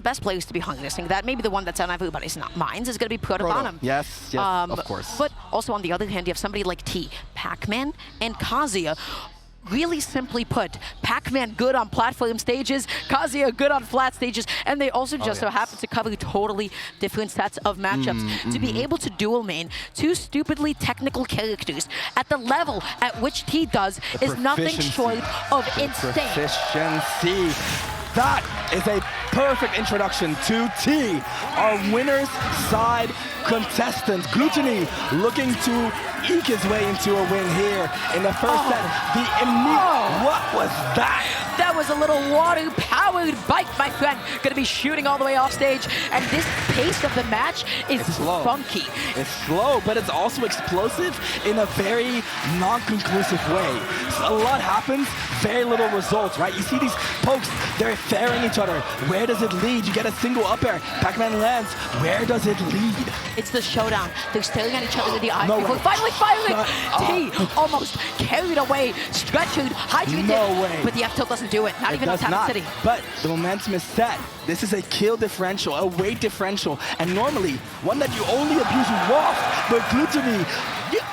the best players to be harnessing that, maybe the one that's on everybody's minds, is going to be Proto Bonum. Yes, of course. But also on the other hand, you have somebody like T, Pac-Man, and Kazuya. Really simply put, Pac-Man good on platform stages, Kazuya good on flat stages, and they also just so happen to cover totally different sets of matchups. To be able to dual main two stupidly technical characters at the level at which T does is nothing short of insane. Proficiency. That is a perfect introduction to T, our winner's side contestant. Gluttony looking to eke his way into a win here in the first set. What was that? That was a little water-powered bike, my friend. Gonna be shooting all the way off stage, and this pace of the match is funky. It's slow, but it's also explosive in a very non-conclusive way. So a lot happens, very little results, right? You see these pokes, they're fairing each other. Where does it lead? You get a single up air, Pac-Man lands. Where does it lead? It's the showdown. They're staring at each other in the eyes before finally firing. T almost carried away, stretched, hydrated, but the F-tilt doesn't do it. Not even on Town City. But the momentum is set. This is a kill differential, a weight differential, and normally one that you only abuse Waft, but Gluttony,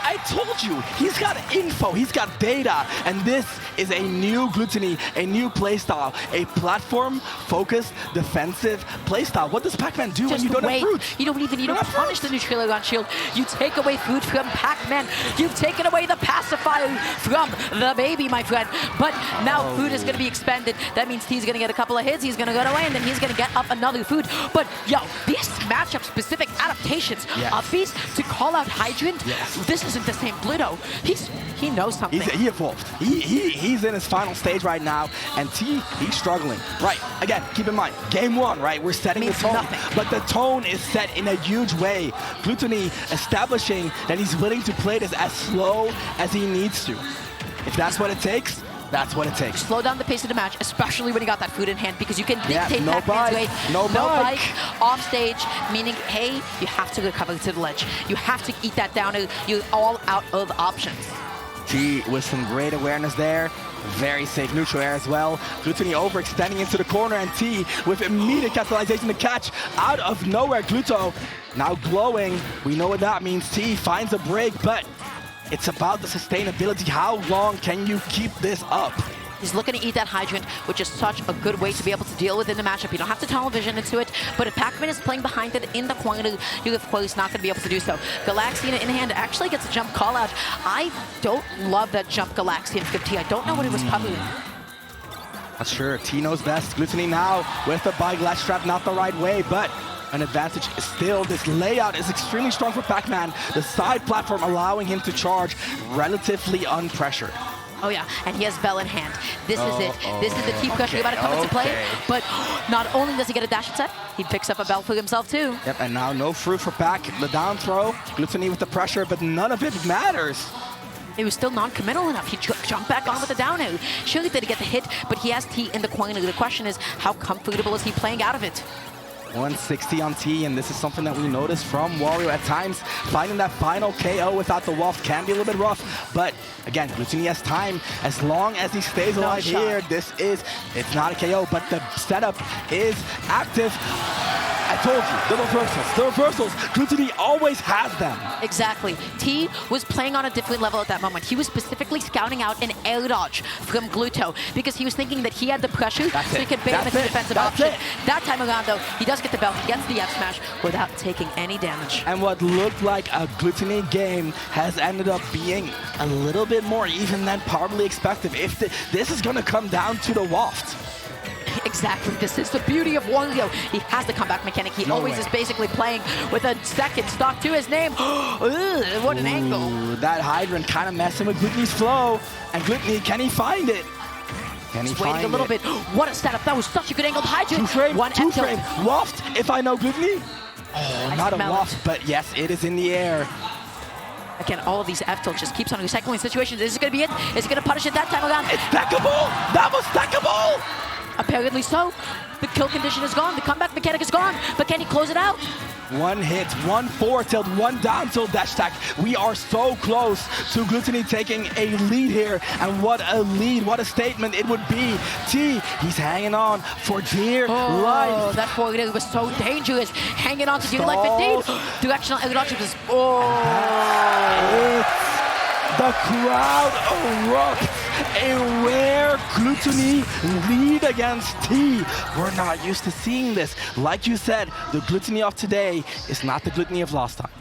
I told you, he's got info, he's got data, and this is a new Gluttony, a new playstyle, a platform-focused defensive playstyle. What does Pac-Man do when you don't have fruit? You don't even need to punish the neutral on shield. You take away food from Pac-Man. You've taken away the pacifier from the baby, my friend. But now food is going to be expended. That means T's going to get a couple of hits, he's going to go away, and then he's going to get up another food. But yo, these matchup-specific adaptations of these to call out Hydrant, this isn't the same Gluto. He knows something. He evolved. He's in his final stage right now, and T, he's struggling. Right, again, keep in mind, game one, right? We're setting the tone, but the tone is set in a huge way. Gluttony establishing that he's willing to play this as slow as he needs to. If that's what it takes, that's what it takes. Slow down the pace of the match, especially when you got that food in hand, because you can dictate Pac-Man's way. No bike off stage, meaning, hey, you have to recover to the ledge. You have to eat that down. You're all out of options. T with some great awareness there. Very safe neutral air as well. Gluttony overextending into the corner, and T with immediate capitalization to catch out of nowhere. Gluto now glowing. We know what that means. T finds a break, but it's about the sustainability. How long can you keep this up? He's looking to eat that Hydrant, which is such a good way to be able to deal with in the matchup. You don't have to tunnel vision into it, but if Pac-Man is playing behind it in the corner, you're of course not going to be able to do so. Galaxian in hand actually gets a jump call out. I don't love that jump Galaxian 50. I don't know what it was covering. Not sure. T knows best. Gluttony now with the bike latch trap, not the right way, but an advantage still. This layout is extremely strong for Pac-Man. The side platform allowing him to charge relatively unpressured. Oh yeah, and he has Bell in hand. This is it. This is the T pressure about to come into play. But not only does he get a dash set, he picks up a Bell for himself too. Yep, and now no fruit for Pac. The down throw, Gluttony with the pressure, but none of it matters. It was still non-committal enough. He jumped back on with the down air. Surely did get the hit, but he has T in the corner. The question is, how comfortable is he playing out of it? 160 on T, and this is something that we noticed from Wario at times. Finding that final KO without the waft can be a little bit rough, but again, Gluttony has time. As long as he stays alive here, it's not a KO, but the setup is active. I told you, the reversals, Gluttony always has them. Exactly. T was playing on a different level at that moment. He was specifically scouting out an air dodge from Gluto because he was thinking that he had the pressure so he could bait him into the defensive option. That time around though, he does get the belt, he gets the F smash without taking any damage. And what looked like a Gluttony game has ended up being a little bit more even than probably expected. If this is going to come down to the waft. Exactly. This is the beauty of Wario. He has the comeback mechanic. He always is basically playing with a second stock to his name. What an angle. That Hydrant kind of messing with Gluttony's flow. And Gluttony, can he find it? Just waiting a little bit. What a setup. That was such a good angled Hydrant. Two frame. Waft, if I know Gluttony. Oh, not a waft, but yes, it is in the air. Again, all of these F-tilts just keeps on recycling situations. Is it going to be it? Is it going to punish it that time around? It's stackable! That was stackable! Apparently so. The kill condition is gone. The comeback mechanic is gone. But can he close it out? One hit, one forward tilt, one down tilt dash attack. We are so close to Gluttony taking a lead here. And what a lead, what a statement it would be. T, he's hanging on for dear life. That forward tilt was so dangerous. Hanging on to dear life indeed. Directional launch was, The crowd erupts. A rare Gluttony lead against T. We're not used to seeing this. Like you said, the Gluttony of today is not the Gluttony of last time.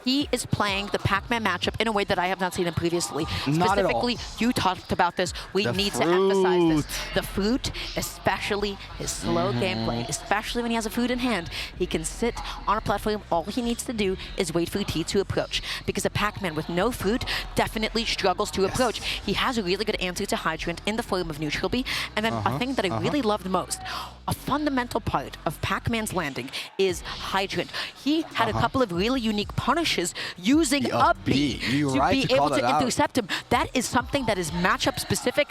He is playing the Pac-Man matchup in a way that I have not seen him previously. Not at all. Specifically, you talked about this. We need to emphasize this. The fruit, especially his slow gameplay, especially when he has a food in hand, he can sit on a platform. All he needs to do is wait for T to approach. Because a Pac-Man with no food definitely struggles to approach. He has a really good answer to Hydrant in the form of Neutral B. And then a thing that I really loved most, a fundamental part of Pac-Man's landing is Hydrant. He had a couple of really unique punishes using up B to be able to intercept him. That is something that is matchup specific.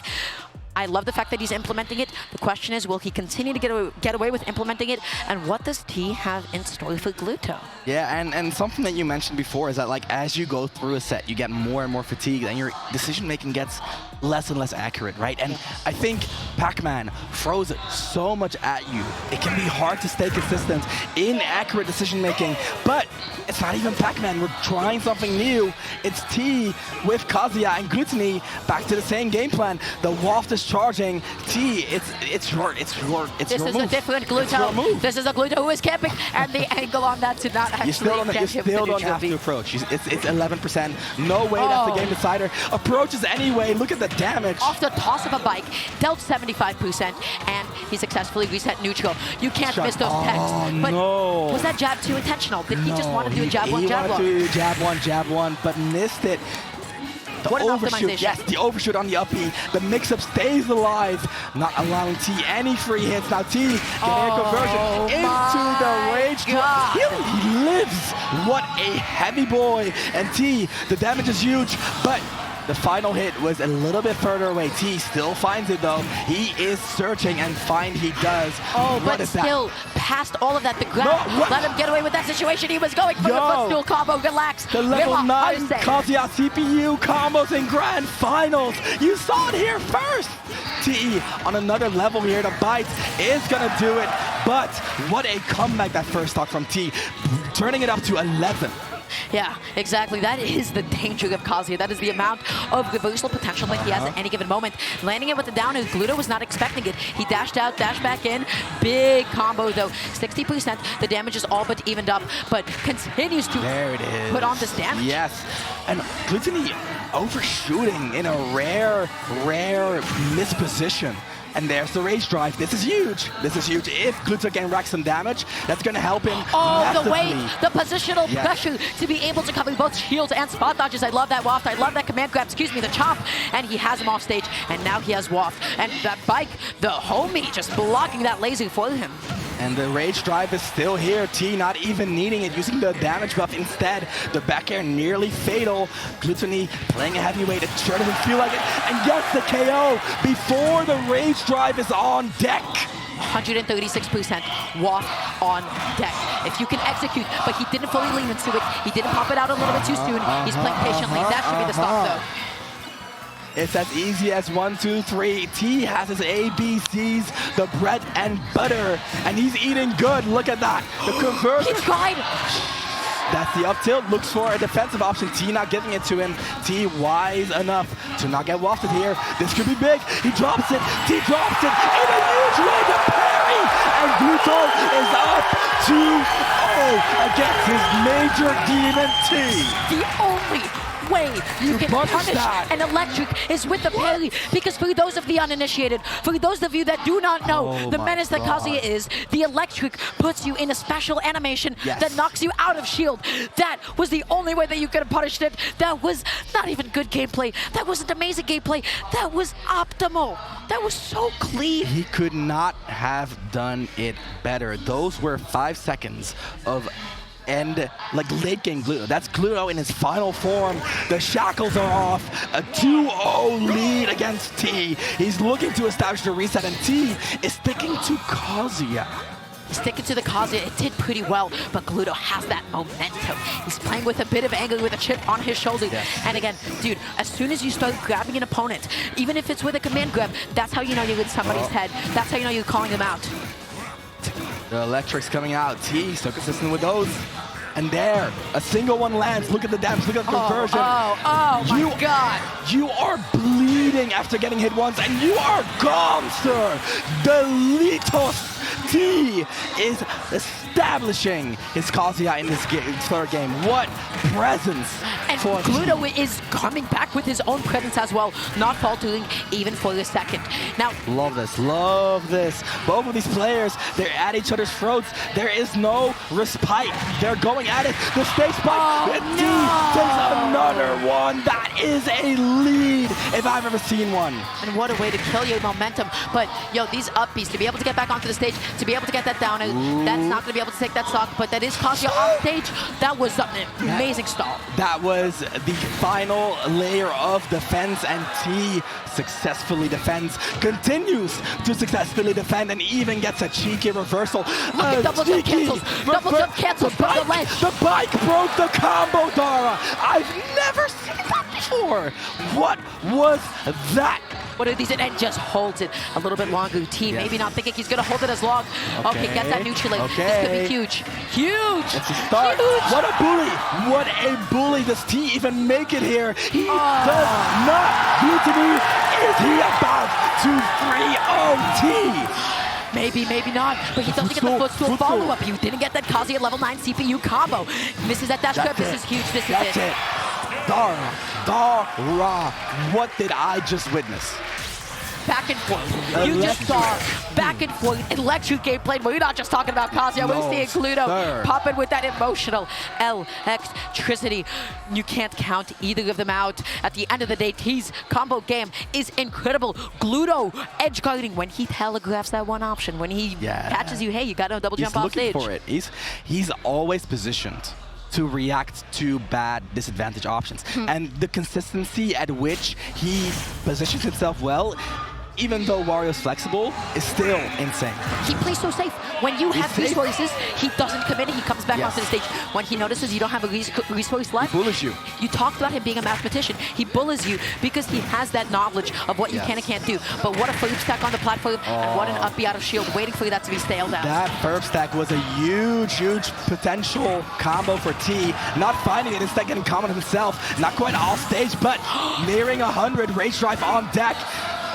I love the fact that he's implementing it. The question is, will he continue to get away with implementing it? And what does T have in store for Gluto? Yeah, and something that you mentioned before is that like as you go through a set, you get more and more fatigued and your decision making gets less and less accurate, right? And I think Pac-Man throws so much at you. It can be hard to stay consistent in accurate decision making, but it's not even Pac-Man. We're trying something new. It's T with Kazuya and Gluttony back to the same game plan. The Waft is charging. T, it's your This move. is a different Gluto. This is a Gluto who is camping, and the angle on that to not actually you still don't have to approach. It's 11%. No way that's the game decider. Approaches anyway. Look at the damage. Off the toss of a bike, dealt 75%, and he successfully reset neutral. You can't miss those techs. But was that jab too intentional? Did he just want to do a jab one, jab one? He wanted to jab one, but missed it. The overshoot, yes, the overshoot on the up B. The mix-up stays alive, not allowing T any free hits. Now T getting a conversion into the rage drop. He lives. What a heavy boy. And T, the damage is huge, but the final hit was a little bit further away. T still finds it though. He is searching and he does. But still, past all of that, the grab let him get away with that situation. He was going for the footstool combo. Relax. The level 9 Kazuya CPU combos in grand finals. You saw it here first. T on another level here. The bite is gonna do it. But what a comeback that first stock from T, turning it up to 11. Yeah, exactly. That is the danger of Kazuya. That is the amount of reversal potential that he has at any given moment. Landing it with the down, as Gluto was not expecting it. He dashed out, dashed back in. Big combo though. 60%. The damage is all but evened up, but continues to put on this damage. Yes, and Gluttony overshooting in a rare misposition. And there's the rage drive. This is huge. This is huge. If Gluto can rack some damage, that's going to help him massively. The weight, the positional pressure to be able to cover both shields and spot dodges. I love that Waft. I love that command grab. Excuse me, the chop. And he has him off stage. And now he has Waft. And that bike, the homie, just blocking that laser for him. And the rage drive is still here. T not even needing it, using the damage buff instead. The back air nearly fatal. Gluttony playing a heavyweight. It sure doesn't feel like it. And gets the KO before the rage drive is on deck. 136% Waft on deck. If you can execute, but he didn't fully lean into it. He didn't pop it out a little bit too soon. He's playing patiently. That should be the stop though. It's as easy as 1, 2, 3. T has his ABCs, the bread and butter, and he's eating good. Look at that. The conversion. He tried. That's the up tilt. Looks for a defensive option. T not giving it to him. T wise enough to not get wafted here. This could be big. He drops it. T drops it in a huge way to parry. And Gluto is up 2-0 against his major demon T. The only way you can punish an electric is with the parry, because for those of the uninitiated, for those of you that do not know the menace that Kazuya is, the electric puts you in a special animation that knocks you out of shield. That was the only way that you could have punished it. That was not even good gameplay. That wasn't amazing gameplay. That was optimal. That was so clean. He could not have done it better. Those were 5 seconds of like late game Gluto. That's Gluto in his final form. The shackles are off. A 2-0 lead against T. He's looking to establish the reset, and T is sticking to Kazuya. Sticking to the Kazuya, it did pretty well, but Gluto has that momentum. He's playing with a bit of anger, with a chip on his shoulder. Yes. And again, dude, as soon as you start grabbing an opponent, even if it's with a command grab, that's how you know you're in somebody's head. That's how you know you're calling them out. The electrics coming out. T so consistent with those. And there, a single one lands. Look at the damage, look at the conversion. Oh my God. You are bleeding after getting hit once, and you are gone, sir. Delitos T is establishing his Kazuya in this third game. What presence. And Gluto is coming back with his own presence as well, not faltering even for a second. Now, love this, love this. Both of these players, they're at each other's throats. There is no respite. They're going at it. The stage spike. T takes another one. That is a lead if I've ever seen one. And what a way to kill your momentum. But, yo, these upbeats, to be able to get back onto the stage, to be able to get that down, that's not going to be able to take that stock, but that is Kazuya off stage. That was an amazing stall. That was the final layer of defense, and T successfully defends, continues to successfully defend, and even gets a cheeky reversal. Look at double jump cancels. Double jump cancels from the ledge. The bike broke the combo, Dara. I've never seen that before. What was that? What are these? And just holds it a little bit longer. T maybe not thinking he's going to hold it as long. Okay, get that neutrally. This could be huge. Huge! It's a start. Huge. What a bully! What a bully! Does T even make it here? He does not. Gluttony, is he about to 3-0 T? Maybe, maybe not, but he doesn't get the footstool follow-up. He didn't get that Kazuya level 9 CPU combo. Misses that dash grab. This is huge. This is it. Dara, what did I just witness? Back and forth. You just saw back and forth electric gameplay. We're not just talking about Kazuya. We're seeing Gluto popping with that emotional electricity. You can't count either of them out. At the end of the day, T's combo game is incredible. Gluto edge guarding when he telegraphs that one option. When he catches you, hey, you got no double jump off stage. He's looking for it. He's always positioned to react to bad disadvantage options. And the consistency at which he positions himself well, even though Wario's flexible, is still insane. He plays so safe. When you have resources, he doesn't commit it. He comes back onto the stage. When he notices you don't have a resource left, he bullies you. You talked about him being a mathematician. He bullies you because he has that knowledge of what you can and can't do. But what a flip stack on the platform, and what an up B out of shield, waiting for that to be staled out. That flip stack was a huge, huge potential combo for T. Not finding it, instead getting comboed himself. Not quite off stage, but nearing 100. Rage drive on deck.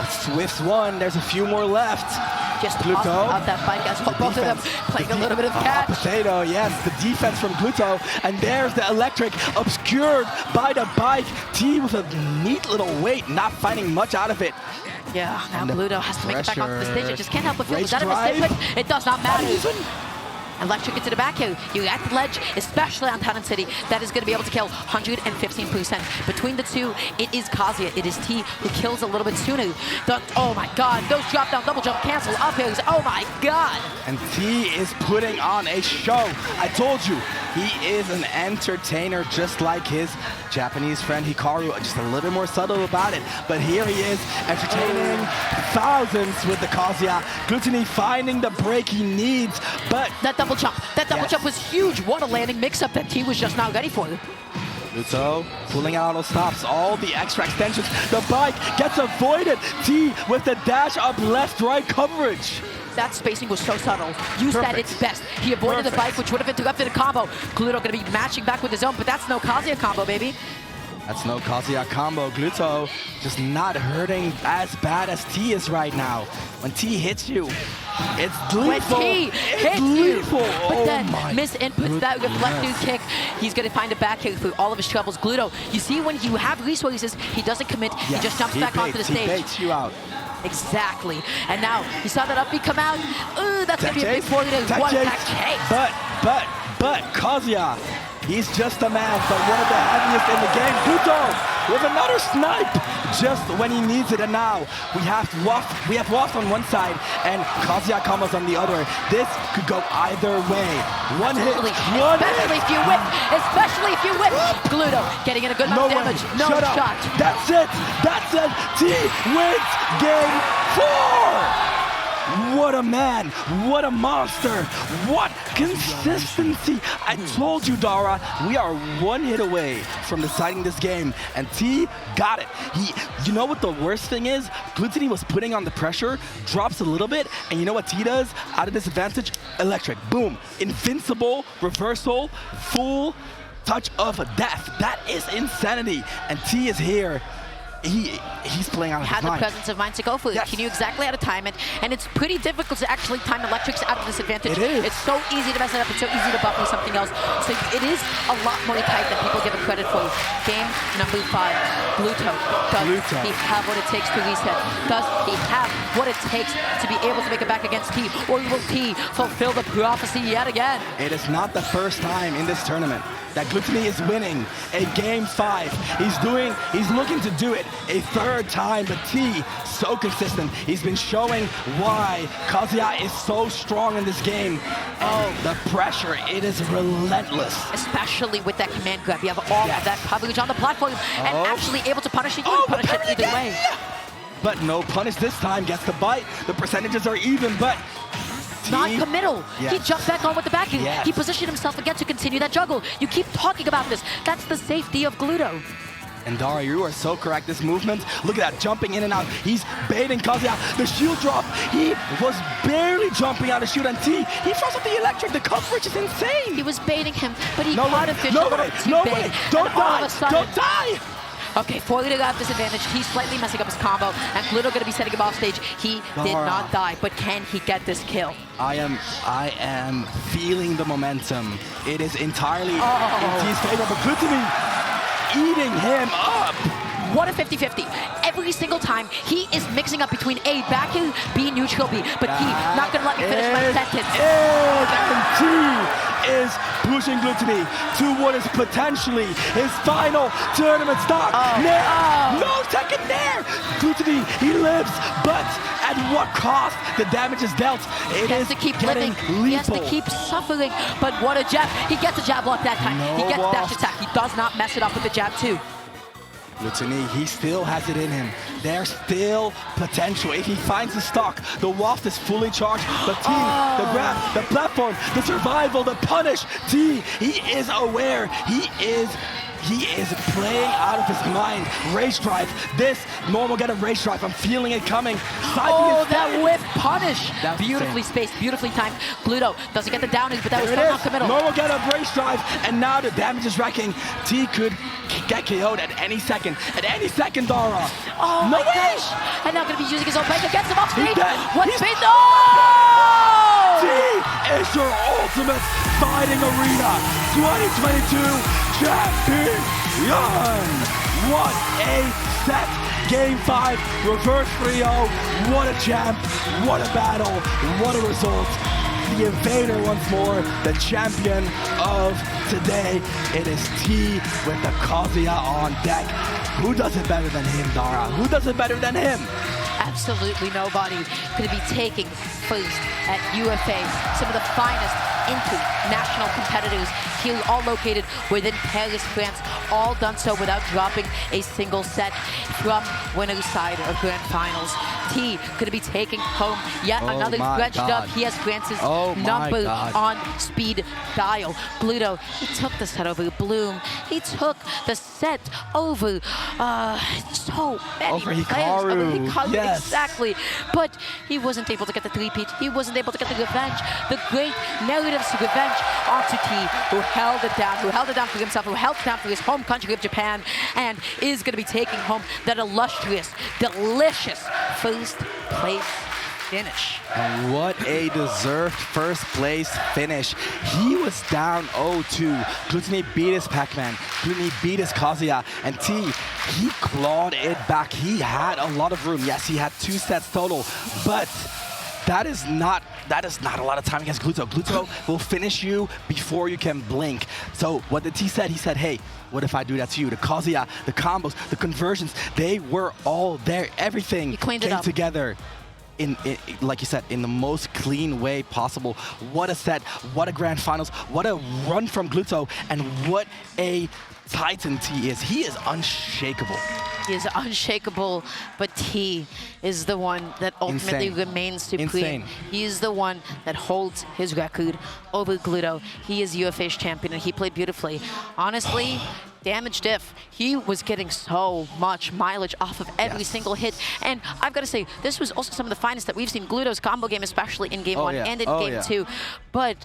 Swift's one, there's a few more left. Just Gluto out that fight, guys. Both of them playing a little bit of catch. Potato, yes, the defense from Gluto. And there's the electric, obscured by the bike. T with a neat little weight, not finding much out of it. Yeah, now Gluto has to make it back onto the stage. It just can't help but feel that a mistake. It does not matter. Electric into the back here. You at the ledge, especially on Town and City, that is going to be able to kill 115%. Between the two, it is Kazuya. It is T who kills a little bit sooner. Oh my God, those drop down, double jump cancel, up airs. Oh my God. And T is putting on a show. I told you, he is an entertainer just like his Japanese friend Hikaru, just a little more subtle about it. But here he is, entertaining thousands with the Kazuya. Gluttony finding the break he needs, but that double jump was huge. What a landing mix-up that T was just not ready for. Gluto pulling out those stops, all the extra extensions. The bike gets avoided. T with the dash up left-right coverage. That spacing was so subtle. Used at its best. He avoided the bike, which would have interrupted the combo. Gluto going to be matching back with his own, but that's no Kazuya combo, baby. That's no Kazuya combo. Gluto just not hurting as bad as T is right now. When T hits you, it's lethal. When T hits you, but then misinputs that reflective kick. He's going to find a back kick through all of his troubles. Gluto, you see when you have resources, he doesn't commit. He just jumps back onto the stage. He baits you out. Exactly. And now, you saw that up B come out. Ooh, that's going to be a big for you. What a case. But Kazuya, he's just a man, but one of the heaviest in the game. Gluto with another snipe just when he needs it. And now we have Waft on one side and Kazuya combos on the other. This could go either way. One hit, especially if you whip. Gluto getting in a good amount of damage. No shot. That's it. T wins game 4. What a man, what a monster, what consistency. I told you, Dara, we are one hit away from deciding this game, and T got it. You know what the worst thing is? Gluttony was putting on the pressure, drops a little bit, and you know what T does? Out of disadvantage, electric, boom, invincible, reversal, full touch of death. That is insanity, and T is here. He's playing out of his mind. Had the presence of mind to go for it. Yes. He knew exactly how to time it, and it's pretty difficult to actually time electrics out of disadvantage. It is. It's so easy to mess it up. It's so easy to buff with something else. So it is a lot more tight than people give it credit for. Game number 5, Gluto. Does he have what it takes to reset? Does he have what it takes to be able to make it back against T? Or will T fulfill the prophecy yet again? It is not the first time in this tournament that Gluttony is winning a game 5. He's looking to do it a third time, but T, so consistent. He's been showing why Kazuya is so strong in this game. Oh, the pressure, it is relentless. Especially with that command grab. You have all of that coverage on the platform and actually able to punish it. You can punish it either way. But no punish this time, gets the bite. The percentages are even, but non-committal. Yes. He jumped back on with the back. Yes. He positioned himself again to continue that juggle. You keep talking about this. That's the safety of Gluto. And Dara, you are so correct. This movement, look at that, jumping in and out. He's baiting Kazuya. The shield drop, he was barely jumping out of shield, and T, he throws up the electric. The coverage is insane. He was baiting him, but he No caught way, a fish no a little way, too no big. way. Don't die, don't die. Okay, Foiler got disadvantage. He's slightly messing up his combo, and Gluto going to be setting him off stage. He did not die, but can he get this kill? I am feeling the momentum. It is entirely in T's favor, but Gluttony eating him up. What a 50-50. Every single time, he is mixing up between A, back in, B, neutral B. But he, not going to let me finish my sentence. And T is pushing Gluttony to what is potentially his final tournament stop. No second there. Gluttony, he lives, but at what cost? The damage is dealt. It He has to keep living. He has to keep suffering. But what a jab. He gets a jab block that time. He gets dash attack. He does not mess it up with the jab too. Gluttony, he still has it in him. There's still potential. If he finds the stock, the waft is fully charged. The T, the grab, the platform, the survival, the punish. T, he is aware. He is playing out of his mind. Rage drive. This normal get a rage drive. I'm feeling it coming. That whip punish. Beautifully spaced, beautifully timed. Gluto doesn't get the downers, but that was still not committal. Normal get a rage drive, and now the damage is wrecking. T could get KO'd at any second. At any second, Dara. Oh no my gosh. And now going to be using his own break against him off stage. What's been T is your ultimate fighting arena 2022 champion. What a set. Game 5, reverse 3-0. What a champ. What a battle. What a result. The invader once more, the champion of today. It is T with the Kazuya on deck. Who does it better than him, Dara? Who does it better than him? Absolutely nobody going to be taking first at UFA. Some of the finest international competitors here, all located within Paris, France, all done so without dropping a single set from winner's side of Grand Finals. T going to be taking home yet another French dub. He has France's number on speed dial. Gluto, he took the set over Bloom. He took the set over so many Hikaru. Yes. Exactly. But he wasn't able to get the three-peat. He wasn't able to get the revenge. The great narratives to revenge onto T, who held it down for himself, who held it down for his home country of Japan, and is going to be taking home that illustrious, delicious first place finish. And what a deserved first place finish. He was down 0-2. Gluttony beat his Pac-Man. Gluttony beat his Kazuya. And T, he clawed it back. He had a lot of room. Yes, he had 2 sets total, but that is not a lot of time against Gluto. Gluto will finish you before you can blink. So what the T said, he said, hey, what if I do that to you? The Kazuya, the combos, the conversions, they were all there. Everything came together. Like you said, in the most clean way possible. What a set, what a grand finals, what a run from Gluto, and what a Titan T is. He is unshakable. He is unshakable, but T is the one that ultimately remains supreme. He is the one that holds his record over Gluto. He is UFA's champion, and he played beautifully. Honestly, damage diff, he was getting so much mileage off of every single hit. And I've got to say, this was also some of the finest that we've seen Gluto's combo game, especially in game 1 and in game 2. But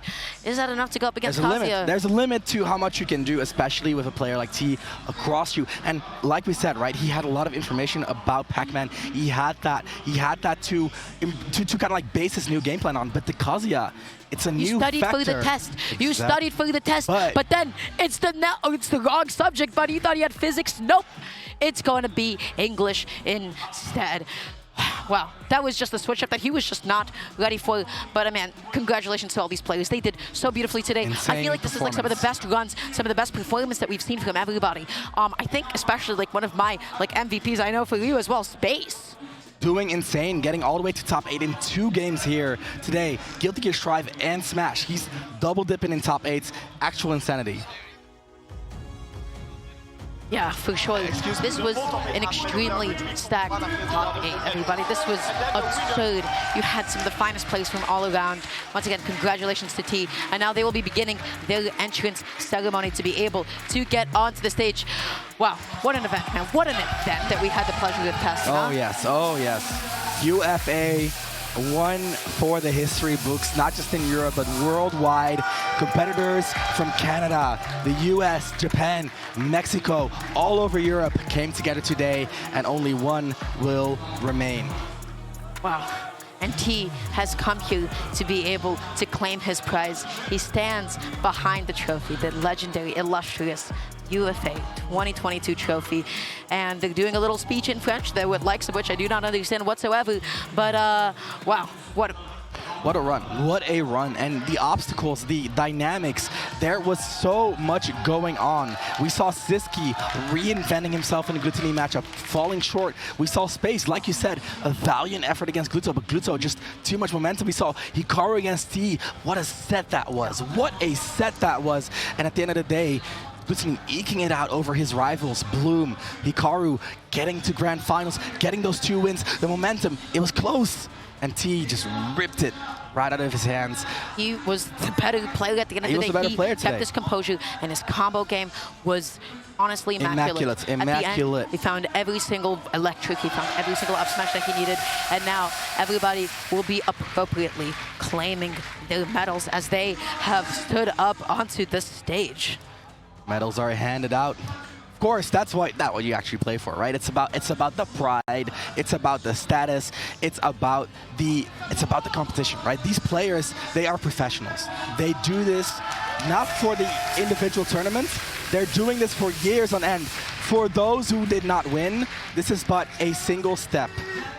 is that enough to go up against Kazuya? There's a limit to how much you can do, especially with a player like T across you. And like we said, right, he had a lot of information about Pac-Man. He had that to kind of like base his new game plan on. But the Kazuya, it's a new factor. You studied for the test. You studied for the test. But then it's the wrong subject, buddy. You thought you had physics. Nope. It's going to be English instead. Wow, that was just a switch up that he was just not ready for. But man, congratulations to all these players. They did so beautifully today. I feel like this is like some of the best runs, some of the best performance that we've seen from everybody. I think especially like one of my MVPs I know for you as well, Space. Doing insane, getting all the way to top 8 in 2 games here today. Guilty Gear Strive and Smash. He's double dipping in top 8s. Actual insanity. Yeah, for sure. This was an extremely stacked top 8, everybody. This was absurd. You had some of the finest players from all around. Once again, congratulations to T. And now they will be beginning their entrance ceremony to be able to get onto the stage. Wow, what an event, man. What an event that we had the pleasure of testing. Oh, yes. Oh, yes. UFA. One for the history books, not just in Europe, but worldwide. Competitors from Canada, the US, Japan, Mexico, all over Europe came together today, and only one will remain. Wow. And T has come here to be able to claim his prize. He stands behind the trophy, the legendary, illustrious UFA 2022 trophy, and they're doing a little speech in French, the likes of which I do not understand whatsoever, but wow, what a run. What a run. And the obstacles, the dynamics, there was so much going on. We saw Siski reinventing himself in a Gluttony matchup, falling short. We saw Space, like you said, a valiant effort against Gluto, but Gluto just too much momentum. We saw Hikaru against T. What a set that was. What a set that was. And at the end of the day, Gluttony eking it out over his rivals, Bloom, Hikaru, getting to grand finals, getting those 2 wins. The momentum, it was close. And T just ripped it right out of his hands. He was the better player at the end of the day. He was the better player today. Kept his composure, and his combo game was honestly immaculate. Immaculate. At the end, he found every single electric, he found every single up smash that he needed, and now everybody will be appropriately claiming their medals as they have stood up onto the stage. Medals are handed out. Of course, that's what you actually play for, right? It's about the pride, it's about the status, it's about the competition, right? These players, they are professionals. They do this not for the individual tournaments, they're doing this for years on end. For those who did not win, this is but a single step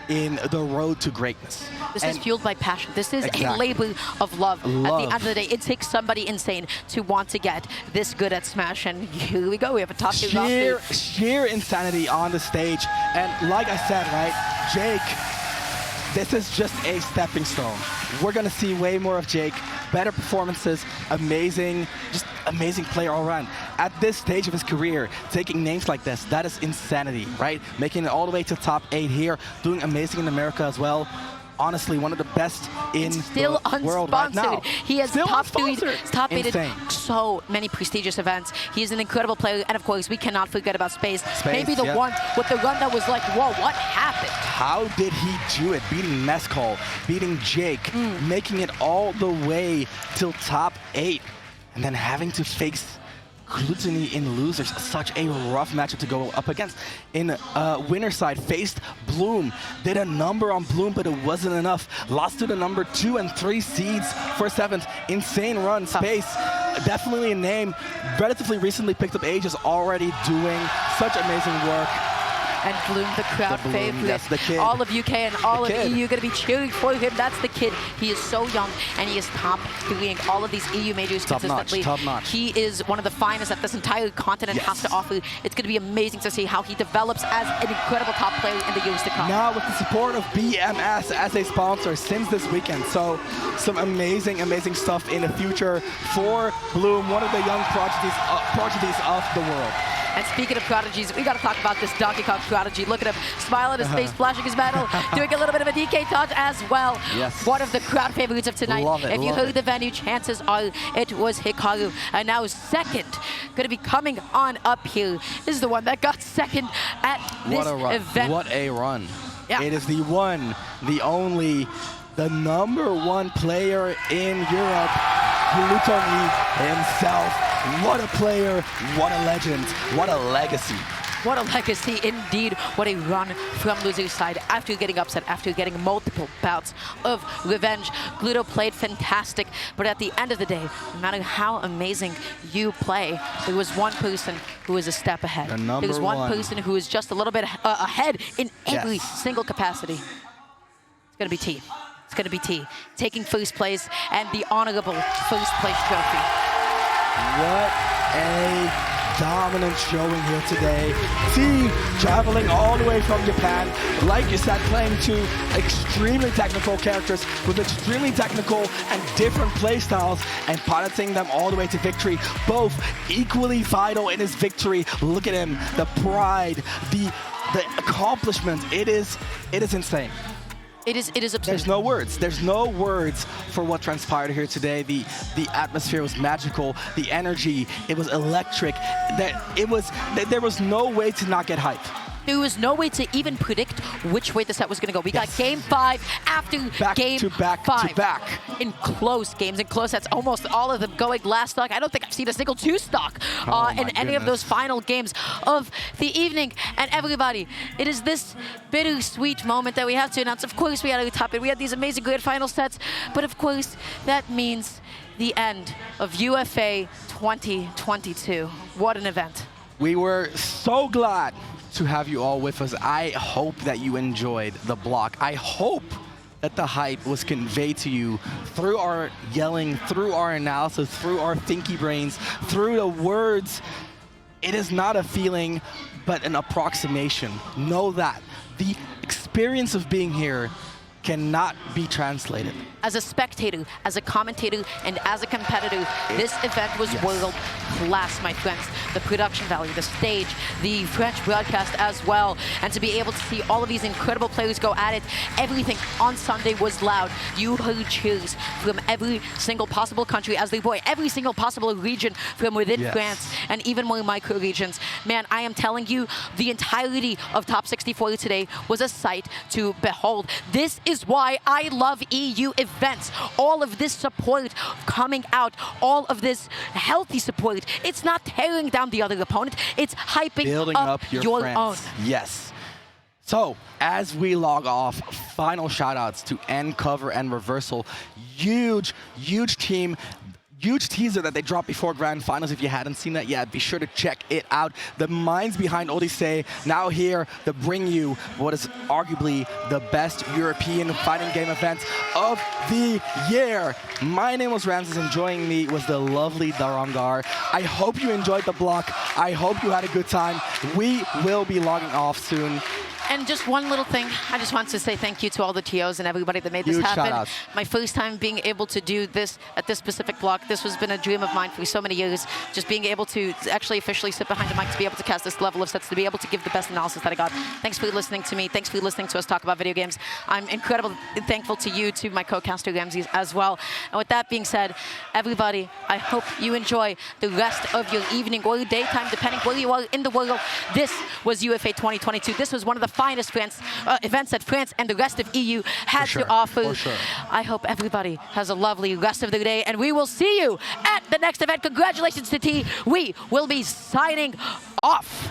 in the road to greatness. This is fueled by passion. This is a labor of love. At the end of the day, it takes somebody insane to want to get this good at Smash, and here we go. We have a top 2 roster. Sheer insanity on the stage, and like I said, right, Jake, this is just a stepping stone. We're gonna see way more of Jake, better performances, just amazing player all around. At this stage of his career, taking names like this, that is insanity, right? Making it all the way to top 8 here, doing amazing in America as well. Honestly, one of the best in the world right now. He has top 8 so many prestigious events. He's an incredible player, and of course, we cannot forget about Space. Maybe the one with the run that was like, whoa, what happened? How did he do it? Beating Mescal, beating Jake, making it all the way till top 8, and then having to face Gluttony in losers. Such a rough matchup to go up against. In winner side, faced Bloom. Did a number on Bloom, but it wasn't enough. Lost to the number 2 and 3 seeds for 7th. Insane run. Space, definitely a name. Relatively recently picked up Age, is already doing such amazing work. And Bloom, the crowd favorite. That's the kid. All of UK and all of EU going to be cheering for him. That's the kid. He is so young, and he is top 3 in all of these EU majors consistently. Top notch. He is one of the finest that this entire continent has to offer. It's going to be amazing to see how he develops as an incredible top player in the years to come. Now with the support of BMS as a sponsor since this weekend. So some amazing stuff in the future for Bloom, one of the young prodigies of the world. And speaking of prodigies, we got to talk about this Donkey Kong prodigy. Look at him, smile on his face, flashing his medal, doing a little bit of a DK touch as well. Yes. One of the crowd favorites of tonight. Love it, if you love heard it. the venue, chances are it was Hikaru. And now second, going to be coming on up here, is the one that got second at this event. What a run. Yeah. It is the one, the only, the #1 player in Europe, Gluttony himself. What a player, what a legend, what a legacy. What a legacy indeed. What a run from loser's side after getting upset, after getting multiple bouts of revenge. Gluto played fantastic, but at the end of the day, no matter how amazing you play, there was one person who was a step ahead. There was one person who was just a little bit ahead in every single capacity. It's going to be T. It's going to be T. Taking first place and the honorable first place trophy. What a dominant showing here today. T traveling all the way from Japan, like you said, playing two extremely technical characters with extremely technical and different playstyles and piloting them all the way to victory, both equally vital in his victory. Look at him, the pride, the accomplishment. It is insane. It is absurd. There's no words. There's no words for what transpired here today. The atmosphere was magical. The energy, it was electric. There was no way to not get hyped. There was no way to even predict which way the set was going to go. We got game 5 after game 5. In close games, in close sets, almost all of them going last stock. I don't think I've seen a single 2-stock in any of those final games of the evening. And everybody, it is this bittersweet moment that we have to announce. Of course, we had a top it. We had these amazing grand final sets. But of course, that means the end of UFA 2022. What an event. We were so glad to have you all with us. I hope that you enjoyed the block. I hope that the hype was conveyed to you through our yelling, through our analysis, through our thinky brains, through the words. It is not a feeling, but an approximation. Know that the experience of being here cannot be translated. As a spectator, as a commentator, and as a competitor, this event was world class, my friends. The production value, the stage, the French broadcast as well, and to be able to see all of these incredible players go at it, everything on Sunday was loud. You heard cheers from every single possible country as they boy, every single possible region from within France, and even more micro regions. Man, I am telling you, the entirety of Top 64 today was a sight to behold. This is why I love EU events. All of this support coming out, all of this healthy support. It's not tearing down the other opponent, it's hyping building up your own. Yes. So, as we log off, final shout-outs to End, Cover, and Reversal. Huge team. Huge teaser that they dropped before Grand Finals. If you hadn't seen that yet, be sure to check it out. The minds behind Odyssey now here to bring you what is arguably the best European fighting game event of the year. My name was Ramses, and joining me was the lovely Darangar. I hope you enjoyed the block. I hope you had a good time. We will be logging off soon. And just one little thing, I just want to say thank you to all the TOs and everybody that made this happen. Shout-outs. My first time being able to do this at this specific block, this has been a dream of mine for so many years. Just being able to actually officially sit behind the mic, to be able to cast this level of sets, to be able to give the best analysis that I got. Thanks for listening to me. Thanks for listening to us talk about video games. I'm incredibly thankful to you, to my co-caster Ramses as well. And with that being said, everybody, I hope you enjoy the rest of your evening or daytime, depending where you are in the world. This was UFA 2022. This was one of the finest events that France and the rest of EU had to offer. I hope everybody has a lovely rest of the day, and we will see you at the next event. Congratulations to T. We will be signing off.